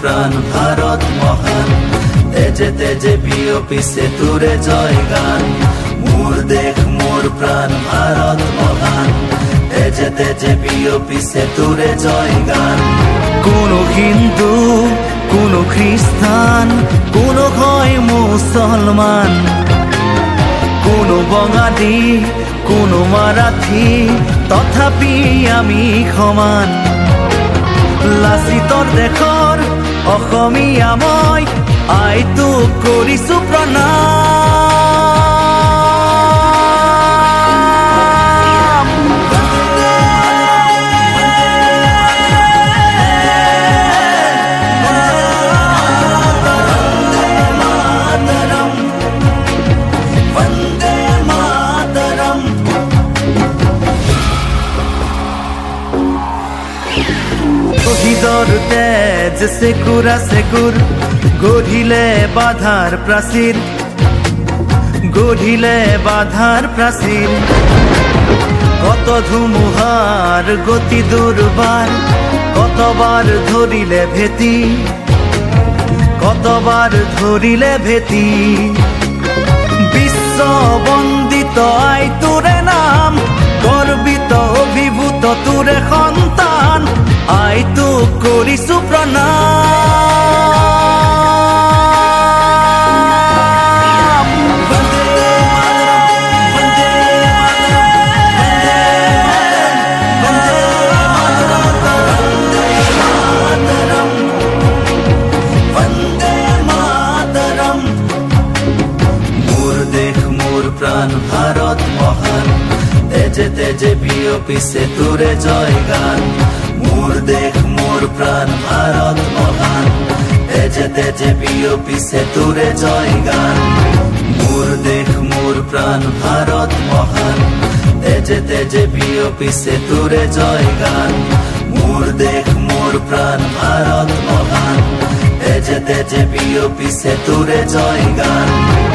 प्राण भारत महान तेजे तेजे बियपि सेतुरे जय गान मोर देश मोर प्राण भारत महान तेजे तेजे बियपि सेतुरे जय गान कोनो हिंदू कोनो ख्रिस्टान कोनो হয় मुसलमान कोनो बंगाली कोनो माराठी तथापि आमी समान लाचिতৰ দেশৰ অসমীয়া মই আইতো কৰিছো প্ৰণাম বন্দে মাতৰম শহীদৰ তেজ সেকুৰা সেকুৰ গঢ়িলে বাধাৰ প্ৰাচীৰ কত ধুমুহাৰ গতি দুৰ্বাৰ কতবাৰ ধৰিলে ভেটি বিশ্ব বন্দিত আইতোৰে নাম গৰ্বিত অভিভূত তোৰে সন্তান আইতো কৰিছো প্ৰণাম মোর দেশ মোর প্রাণ ভারত মহান তেজে তেজে বিয়পি সেতুরে জয় গান मोर देश मोर प्राण भारत महान तेजे तेजे बियपि सेतुरे जय गान मोर देश मोर प्राण भारत महान तेजे तेजे बियपि सेतुरे जय गान मोर देश मोर प्राण भारत महान तेजे तेजे बियपि सेतुरे जय गान।